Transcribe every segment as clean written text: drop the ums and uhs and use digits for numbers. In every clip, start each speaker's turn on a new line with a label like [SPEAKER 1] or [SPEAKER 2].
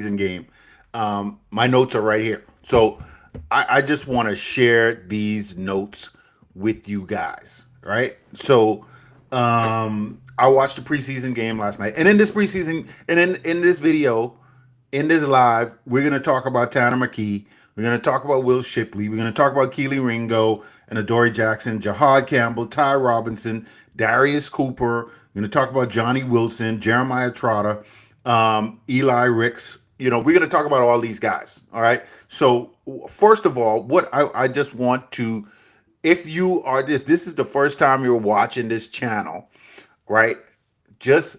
[SPEAKER 1] preseason game. My notes are right here. So I just want to share these notes with you guys, right? So I watched the preseason game last night, and in this preseason, and in this video, in this live, we're going to talk about Tanner McKee. We're going to talk about Will Shipley. We're going to talk about Keely Ringo and Adoree Jackson, Jahad Campbell, Ty Robinson, Darius Cooper. We're going to talk about Johnny Wilson, Jeremiah Trotter, Eli Ricks. We're going to talk about all these guys. All right. So first of all, what I just want to, if this is the first time you're watching this channel, right, just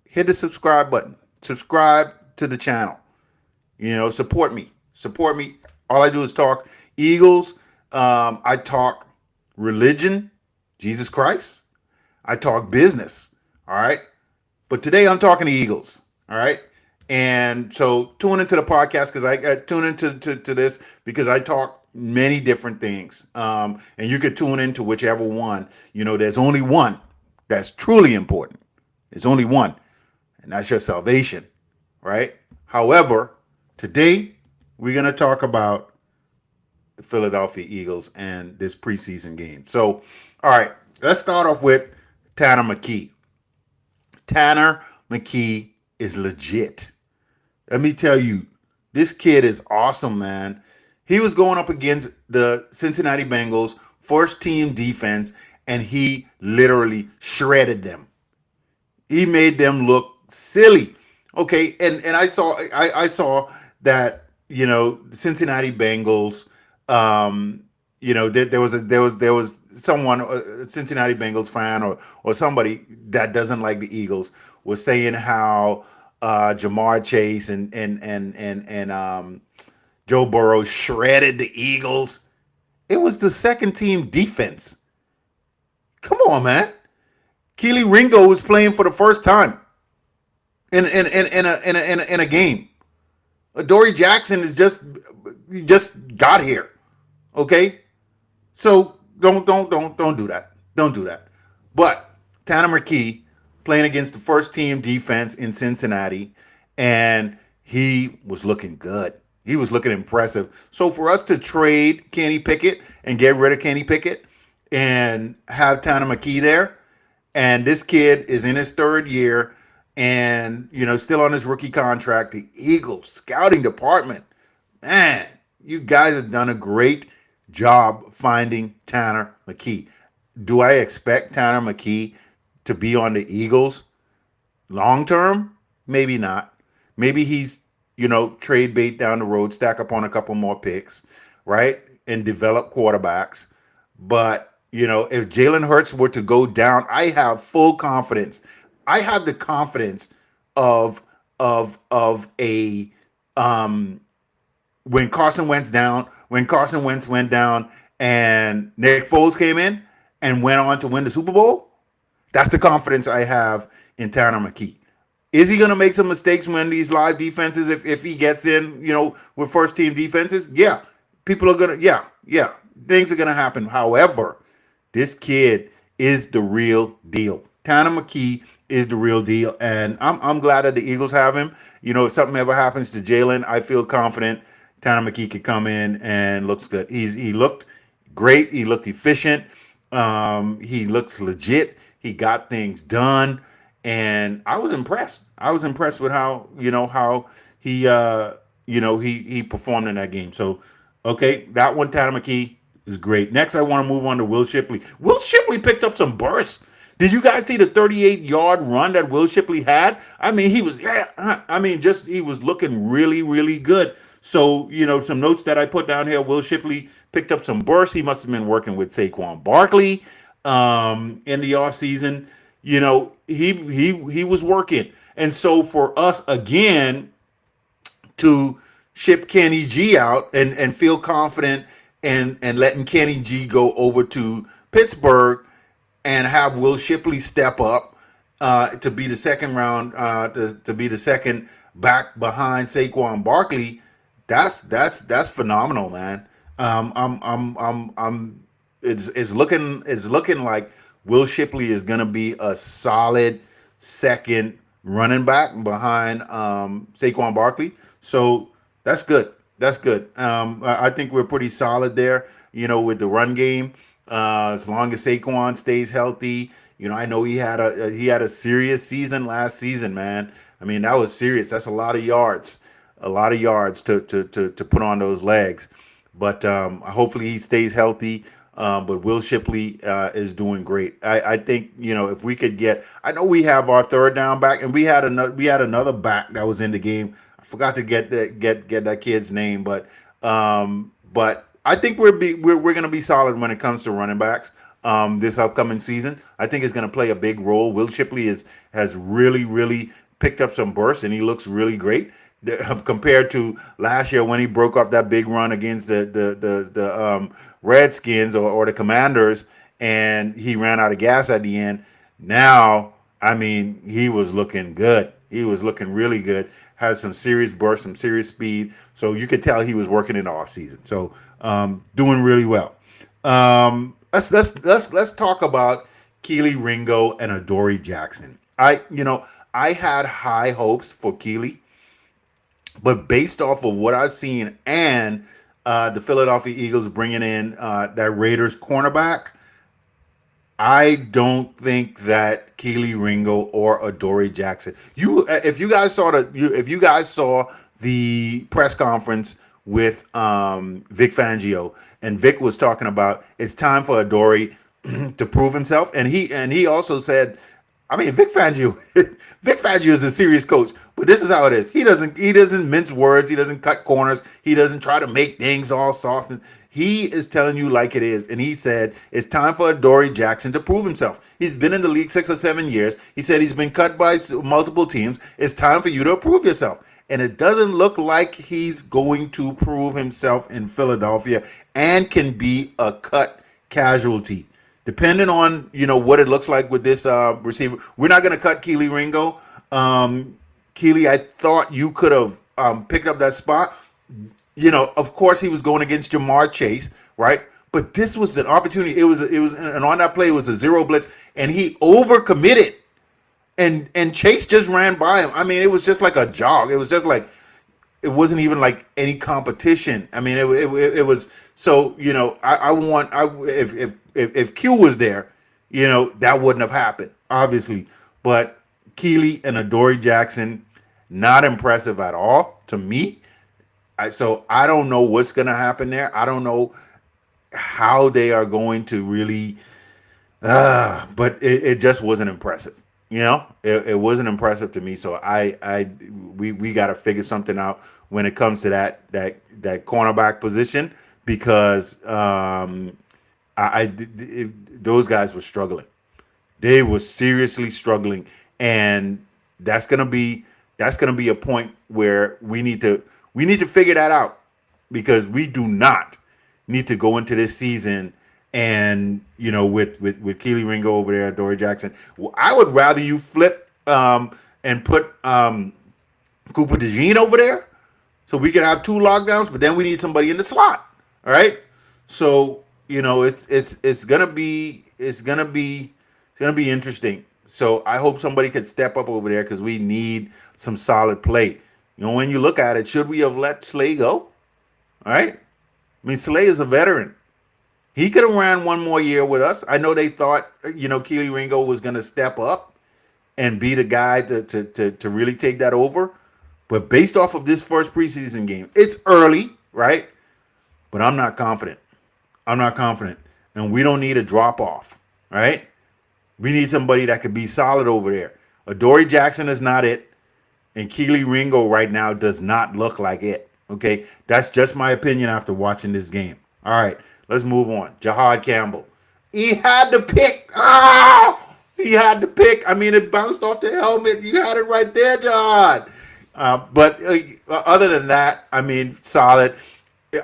[SPEAKER 1] hit the subscribe button. Subscribe to the channel. Support me. Support me. All I do is talk Eagles. I talk religion, Jesus Christ. I talk business. All right. But today I'm talking to Eagles. All right. And so tune into the podcast because I tune into to this because I talk many different things. And you could tune into whichever one. There's only one that's truly important. There's only one, and that's your salvation, right? However, today we're going to talk about the Philadelphia Eagles and this preseason game. So, all right, let's start off with Tanner McKee. Tanner McKee is legit. Let me tell you, this kid is awesome, man. He was going up against the Cincinnati Bengals first team defense, and he literally shredded them. He made them look silly. Okay, and I saw that Cincinnati Bengals. There was someone, a Cincinnati Bengals fan or somebody that doesn't like the Eagles was saying how Jamar Chase and Joe Burrow shredded the Eagles. It was the second team defense. Come on, man. Keely Ringo was playing for the first time in a game. Adoree Jackson is just got here. Okay? So don't do that. Don't do that. But Tanner McKee playing against the first team defense in Cincinnati, and he was looking good. He was looking impressive. So for us to trade Kenny Pickett and get rid of Kenny Pickett and have Tanner McKee there, and this kid is in his third year and still on his rookie contract, the Eagles scouting department, man, you guys have done a great job finding Tanner McKee. Do I expect Tanner McKee to be on the Eagles long term? Maybe not. Maybe he's, trade bait down the road, stack up on a couple more picks, right? And develop quarterbacks. But, if Jalen Hurts were to go down, I have full confidence. I have the confidence of a when Carson Wentz went down and Nick Foles came in and went on to win the Super Bowl, that's the confidence I have in Tanner McKee. Is he going to make some mistakes when these live defenses, if he gets in, with first team defenses? Yeah. People are going to, yeah. Things are going to happen. However, this kid is the real deal. Tanner McKee is the real deal. And I'm glad that the Eagles have him. If something ever happens to Jalen, I feel confident Tanner McKee could come in and looks good. He looked great. He looked efficient. He looks legit. He got things done. And I was impressed. I was impressed with how he he performed in that game. So, okay, that one, Tanner McKee, is great. Next, I want to move on to Will Shipley. Will Shipley picked up some bursts. Did you guys see the 38-yard run that Will Shipley had? I mean, he was looking really, really good. So, some notes that I put down here, Will Shipley picked up some bursts. He must have been working with Saquon Barkley in the offseason. He was working. And so for us, again, to ship Kenny G out and feel confident and letting Kenny G go over to Pittsburgh and have Will Shipley step up to be the second round, to be the second back behind Saquon Barkley, that's phenomenal, man. It's looking like Will Shipley is gonna be a solid second running back behind Saquon Barkley. So that's good. That's good. I think we're pretty solid there, with the run game. As long as Saquon stays healthy, I know he had a serious season last season, man. I mean, that was serious. That's a lot of yards to put on those legs. But hopefully he stays healthy. But Will Shipley is doing great. I think if we could get, I know we have our third down back, and we had another back that was in the game. I forgot to get that kid's name, but I think we're going to be solid when it comes to running backs. This upcoming season, I think is going to play a big role. Will Shipley has really picked up some bursts, and he looks really great compared to last year when he broke off that big run against the Redskins or the Commanders, and he ran out of gas at the end. Now, I mean, he was looking good. He was looking really good. Has some serious burst, some serious speed. So you could tell he was working in the off season. So doing really well. Let's talk about Keely Ringo and Adoree Jackson. I had high hopes for Keely, but based off of what I've seen and the Philadelphia Eagles bringing in that Raiders cornerback, I don't think that Keely Ringo or Adoree Jackson. If you guys saw the press conference with Vic Fangio, and Vic was talking about it's time for Adoree to prove himself, and he also said, I mean, Vic Fangio, Vic Fangio is a serious coach, but this is how it is. He doesn't mince words. He doesn't cut corners. He doesn't try to make things all soft. He is telling you like it is, and he said it's time for Adoree Jackson to prove himself. He's been in the league 6 or 7 years. He said he's been cut by multiple teams. It's time for you to prove yourself. And it doesn't look like he's going to prove himself in Philadelphia and can be a cut casualty depending on what it looks like with this receiver. We're not going to cut Keely Ringo. Keely, I thought you could have picked up that spot. Of course he was going against Jamar Chase, right? But this was an opportunity. And on that play it was a zero blitz, and he overcommitted, and Chase just ran by him. I mean, it was just like a jog. It was just like it wasn't even like any competition. I mean, it was so. If Q was there, that wouldn't have happened, obviously. But Keely and Adoree Jackson, not impressive at all to me. So I don't know what's going to happen there. I don't know how they are going to really, but it just wasn't impressive. It wasn't impressive to me. So we got to figure something out when it comes to that cornerback position, because those guys were struggling. They were seriously struggling, and that's gonna be a point where we need to figure that out, because we do not need to go into this season and with Keely Ringo over there, Adoree Jackson. Well, I would rather you flip and put Cooper DeJean over there, so we can have two lockdowns, but then we need somebody in the slot. All right, so it's gonna be interesting. So I hope somebody could step up over there, because we need some solid play. When you look at it, should we have let Slay go? All right. I mean, Slay is a veteran. He could have ran one more year with us. I know they thought, Keely Ringo was going to step up and be the guy to really take that over. But based off of this first preseason game, it's early, right? But I'm not confident. I'm not confident. And we don't need a drop off, right? We need somebody that could be solid over there. Adoree Jackson is not it. And Keely Ringo right now does not look like it. Okay, that's just my opinion after watching this game. All right, let's move on. Jahad Campbell. He had to pick. He had to pick. I mean, it bounced off the helmet. You had it right there, Jahad. But other than that, I mean, solid.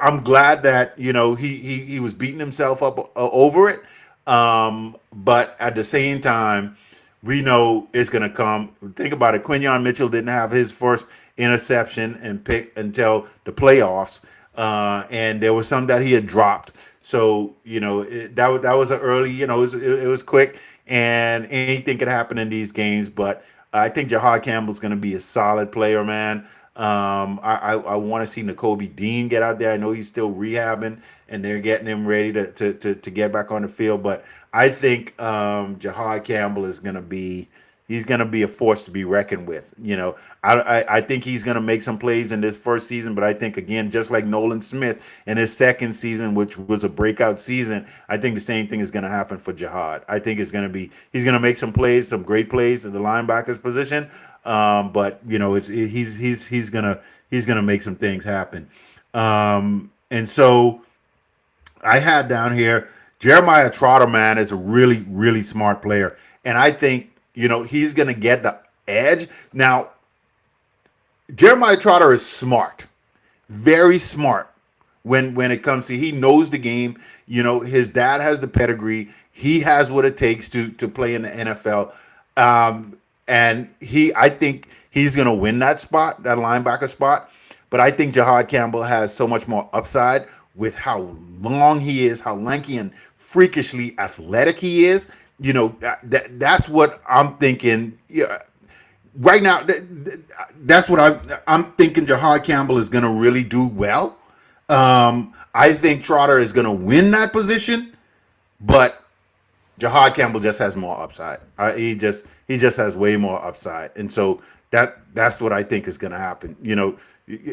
[SPEAKER 1] I'm glad that he was beating himself up over it. But at the same time, we know it's going to come. Think about it. Quinyon Mitchell didn't have his first interception and pick until the playoffs. And there was some that he had dropped. So, that was an early, it was quick, and anything could happen in these games. But I think Jahad Campbell's going to be a solid player, man. I want to see Nakobe Dean get out there. I know he's still rehabbing, and they're getting him ready to get back on the field. But I think Jahad Campbell is going to be he's going to be a force to be reckoned with. I think he's going to make some plays in this first season, but I think again, just like Nolan Smith in his second season, which was a breakout season, I think the same thing is going to happen for Jahad. I think he's going to make some plays, some great plays in the linebackers position. But he's gonna make some things happen. And so I had down here Jeremiah Trotter, man, is a really, really smart player. And I think, he's going to get the edge. Now, Jeremiah Trotter is smart, very smart when it comes to he knows the game. His dad has the pedigree. He has what it takes to play in the NFL. And I think he's going to win that spot, that linebacker spot. But I think Jahad Campbell has so much more upside with how long he is, how lanky and freakishly athletic he is. That's what I'm thinking. Yeah, right now, that's what I'm thinking. Jahad Campbell is going to really do well. I think Trotter is going to win that position, but Jahad Campbell just has more upside. He just has way more upside, and so that's what I think is going to happen.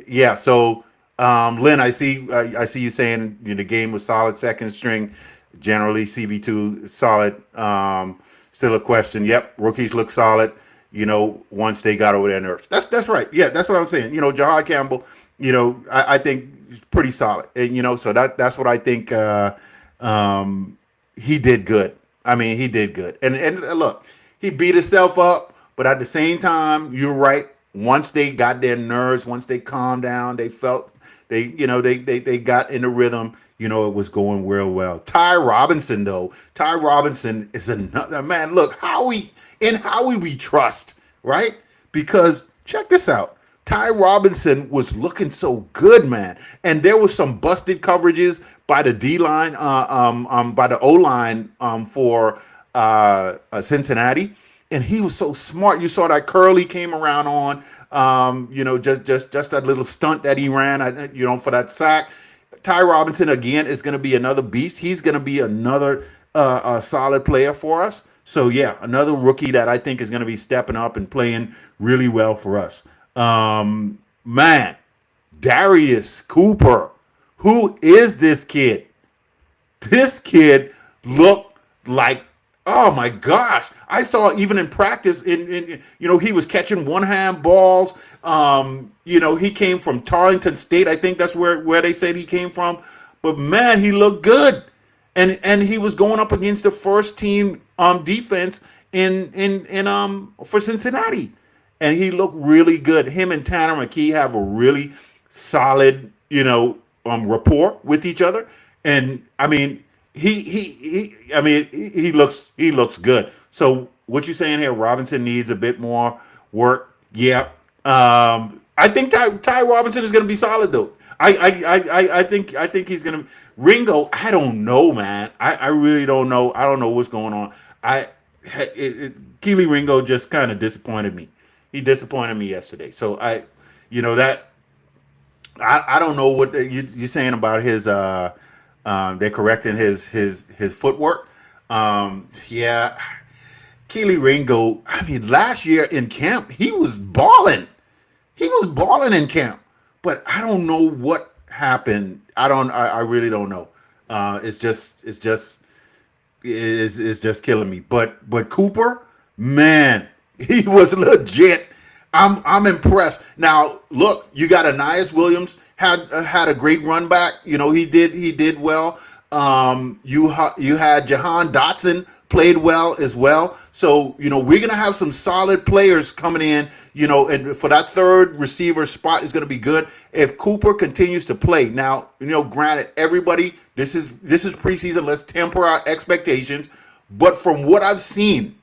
[SPEAKER 1] Yeah. So, Lynn, I see you saying the game was solid second string. Generally, CB2 solid. Still a question. Yep, rookies look solid. Once they got over their nerves. That's right. Yeah, that's what I'm saying. Jahad Campbell. I think he's pretty solid. And so that's what I think. He did good. I mean, he did good. And look, he beat himself up, but at the same time, you're right. Once they got their nerves, once they calmed down, they felt they got in the rhythm. It was going real well. Ty Robinson, though. Ty Robinson is another man. Look, Howie we trust, right? Because check this out. Ty Robinson was looking so good, man. And there was some busted coverages by the D line, by the O line for Cincinnati, and he was so smart. You saw that curl he came around on, just that little stunt that he ran, for that sack. Ty Robinson again is going to be another beast. He's going to be another solid player for us. So yeah, another rookie that I think is going to be stepping up and playing really well for us. Man, Darius Cooper. Who is this kid? This kid looked like, oh my gosh. I saw even in practice he was catching one-hand balls. He came from Tarleton State. I think that's where they said he came from. But man, he looked good. And he was going up against the first team defense for Cincinnati. And he looked really good. Him and Tanner McKee have a really solid, rapport with each other. And I mean, he looks good. So what you saying here? Robinson needs a bit more work. Yeah. I think Ty Robinson is going to be solid though. I think he's going to. Ringo, I don't know, man. I really don't know. I don't know what's going on. Keely Ringo just kind of disappointed me. He disappointed me yesterday. So I don't know what you're saying about his. They're correcting his footwork. Yeah, Keely Ringo. I mean, last year in camp, he was balling. He was balling in camp, but I don't know what happened. I really don't know. It's just killing me. But Cooper, man, he was legit. I'm impressed. Now look, you got Anais Williams had a great run back. He did well. You had Jahan Dotson played well as well. So we're gonna have some solid players coming in. And for that third receiver spot is gonna be good if Cooper continues to play. Now granted, everybody, this is preseason. Let's temper our expectations. But from what I've seen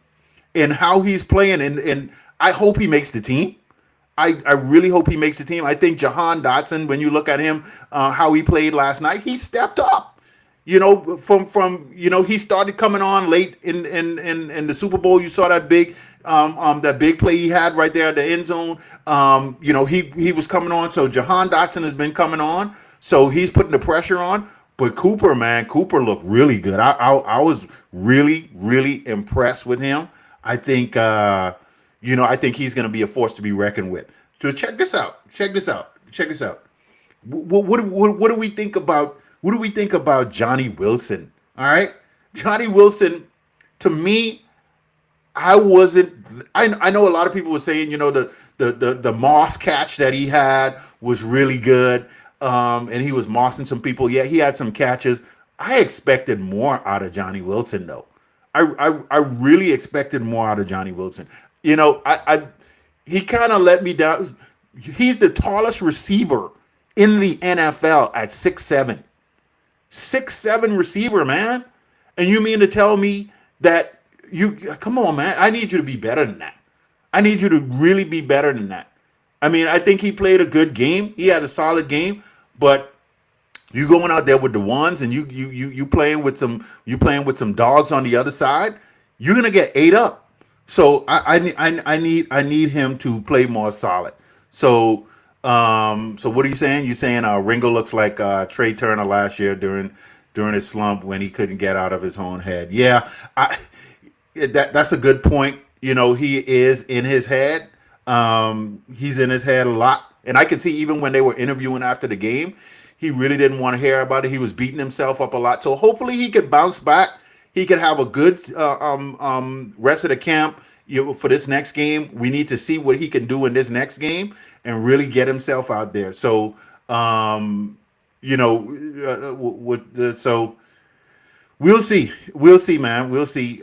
[SPEAKER 1] and how he's playing, and I hope he makes the team. I really hope he makes the team. I think Jahan Dotson, when you look at him, how he played last night, he stepped up. From he started coming on late in the Super Bowl. You saw that big That big play he had right there at the end zone. He was coming on. So Jahan Dotson has been coming on. So he's putting the pressure on. But Cooper, man, Cooper looked really good. I was really, really impressed with him. I think I think he's going to be a force to be reckoned with. So check this out. Check this out. Check this out. What do we think about Johnny Wilson? All right, Johnny Wilson. To me, I wasn't. I know a lot of people were saying, the Moss catch that he had was really good, and he was mossing some people. Yeah, he had some catches. I expected more out of Johnny Wilson, though. I really expected more out of Johnny Wilson. He kind of let me down. He's the tallest receiver in the NFL at 6'7". 6'7" receiver, man. And you mean to tell me that come on, man. I need you to be better than that. I need you to really be better than that. I mean, I think he played a good game. He had a solid game, but you going out there with the ones and you playing with some dogs on the other side, you're gonna get ate up. So I need him to play more solid. So what are you saying? You saying Ringo looks like Trey Turner last year during his slump when he couldn't get out of his own head. Yeah, that's a good point. He is in his head. He's in his head a lot, and I can see even when they were interviewing after the game, he really didn't want to hear about it. He was beating himself up a lot. So hopefully he could bounce back. He could have a good rest of the camp. For this next game, we need to see what he can do in this next game and really get himself out there. So, so we'll see. We'll see, man. We'll see.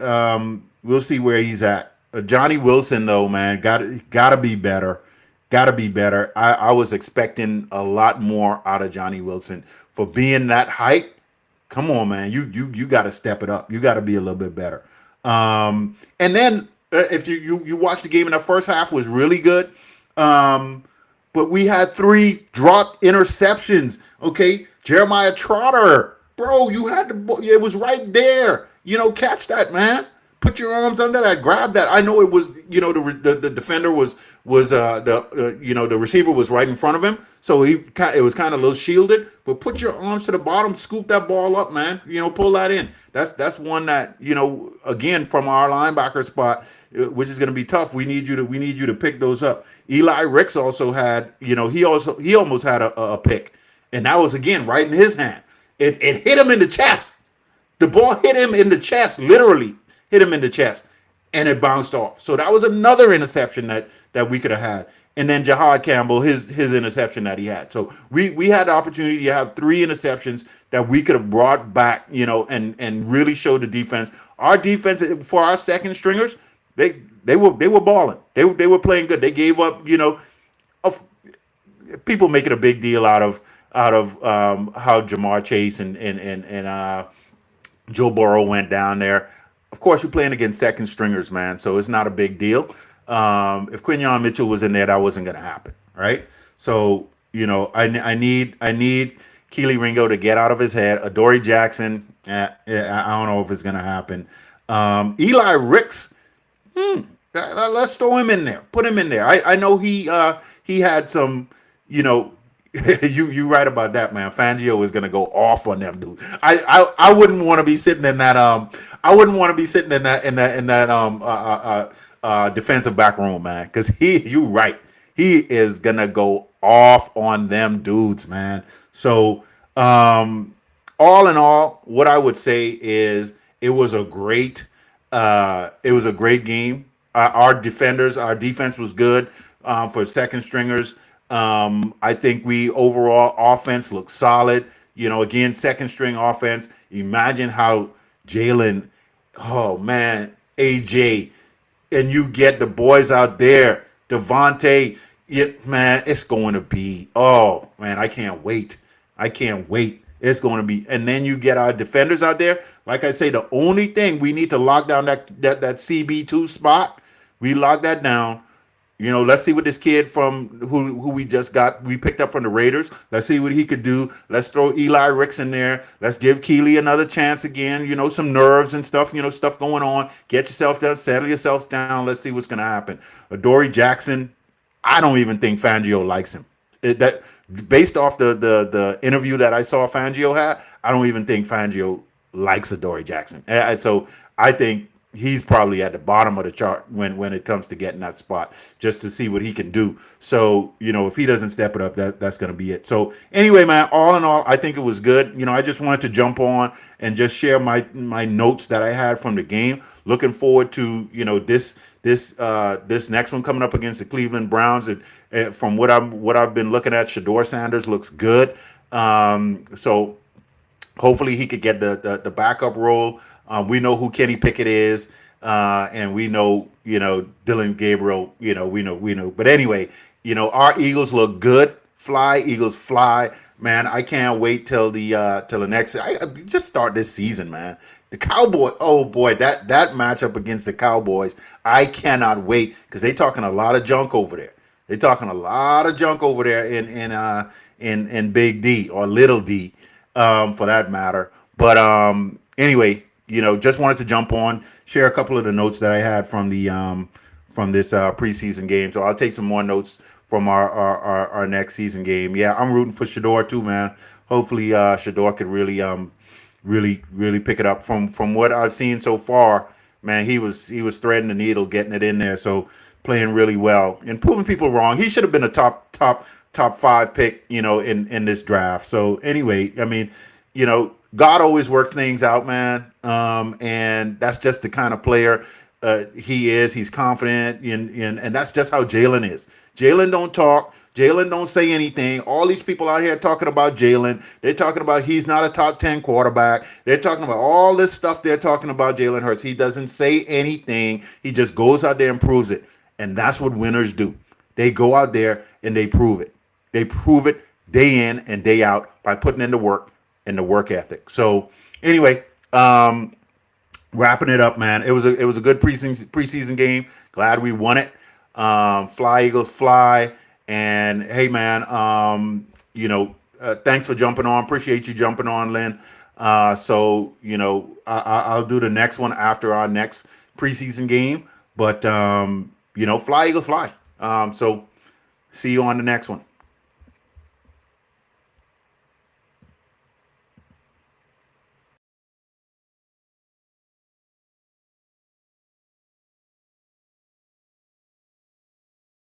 [SPEAKER 1] We'll see where he's at. Johnny Wilson, though, man, gotta be better. Gotta be better. I was expecting a lot more out of Johnny Wilson for being that height. Come on, man. You got to step it up. You got to be a little bit better. And then if you watch the game in the first half was really good. But we had 3 dropped interceptions. Okay, Jeremiah Trotter, bro, you had the it was right there. Catch that, man. Put your arms under that. Grab that. I know it was. The defender was the receiver was right in front of him, so it was kind of a little shielded. But put your arms to the bottom, scoop that ball up, man. Pull that in. That's one that again from our linebacker spot, which is going to be tough. We need you to pick those up. Eli Ricks also had he almost had a pick, and that was again right in his hand. It hit him in the chest. The ball hit him in the chest, literally hit him in the chest, and it bounced off. So that was another interception that we could have had. And then Jahad Campbell, his interception that he had. So we had the opportunity to have 3 interceptions that we could have brought back, and really showed the defense. Our defense for our second stringers, they were balling. They were playing good. They gave up, people making a big deal out of how Jamar Chase and Joe Burrow went down there. Of course, you're playing against second stringers, man, so it's not a big deal. If Quinyon Mitchell was in there, that wasn't going to happen, right? So, I need Keely Ringo to get out of his head. Adoree Jackson, I don't know if it's going to happen. Eli Ricks, let's throw him in there. Put him in there. I know he had some, you right about that, man. Fangio is gonna go off on them, dude. I wouldn't want to be sitting in that I wouldn't want to be sitting in that defensive back room, man, because you right. He is gonna go off on them dudes, man. So all in all, what I would say is it was a great game. Our defense was good for second stringers. I think we overall offense looks solid. Again, second string offense. Imagine how Jalen, oh man, AJ, and you get the boys out there, Devontae. Man, it's going to be, oh man, I can't wait. It's going to be, and then you get our defenders out there. Like I say, the only thing we need to lock down that CB2 spot. We lock that down. You know, let's see what this kid from who we picked up from the Raiders. Let's see what he could do. Let's throw Eli Ricks in there. Let's give Keely another chance again. You know, some nerves and stuff. You know, stuff going on. Get yourself down, settle yourselves down. Let's see what's gonna happen. Adoree Jackson, I don't even think Fangio likes him. That based off the interview that I saw Fangio had, I don't even think Fangio likes Adoree Jackson. So I think he's probably at the bottom of the chart when it comes to getting that spot, just to see what he can do. So, you know, if he doesn't step it up, that's going to be it. So anyway, man, all in all, I think it was good. You know, I just wanted to jump on and just share my notes that I had from the game. Looking forward to, you know, this next one coming up against the Cleveland Browns. From what I've been looking at, Shedeur Sanders looks good. So hopefully he could get the backup role. We know who Kenny Pickett is, and we know, you know, Dylan Gabriel. You know, we know. But anyway, you know, our Eagles look good. Fly, Eagles, fly, man! I can't wait till the next. I just start this season, man. The Cowboys. Oh boy, that matchup against the Cowboys. I cannot wait because they talking a lot of junk over there. They talking a lot of junk over there in Big D or Little D, for that matter. But anyway, you know, just wanted to jump on, share a couple of the notes that I had from this preseason game. So I'll take some more notes from our next season game. Yeah, I'm rooting for Shedeur too, man. Hopefully, Shedeur could really pick it up. From what I've seen so far, man, he was threading the needle, getting it in there. So playing really well and proving people wrong. He should have been a top 5 pick, you know, in this draft. So anyway, I mean, you know, God always works things out, man. And that's just the kind of player he is. He's confident, and that's just how Jalen is. Jalen don't talk. Jalen don't say anything. All these people out here talking about Jalen. They're talking about he's not a top 10 quarterback. They're talking about all this stuff. They're talking about Jalen Hurts. He doesn't say anything. He just goes out there and proves it. And that's what winners do. They go out there and they prove it. They prove it day in and day out by putting in the work and the work ethic. So anyway, wrapping it up, man. It was a good preseason game. Glad we won it. Fly Eagles fly. And hey, man, you know, thanks for jumping on. Appreciate you jumping on, Lynn. So you know, I'll do the next one after our next preseason game. But you know, fly Eagles fly. So see you on the next one.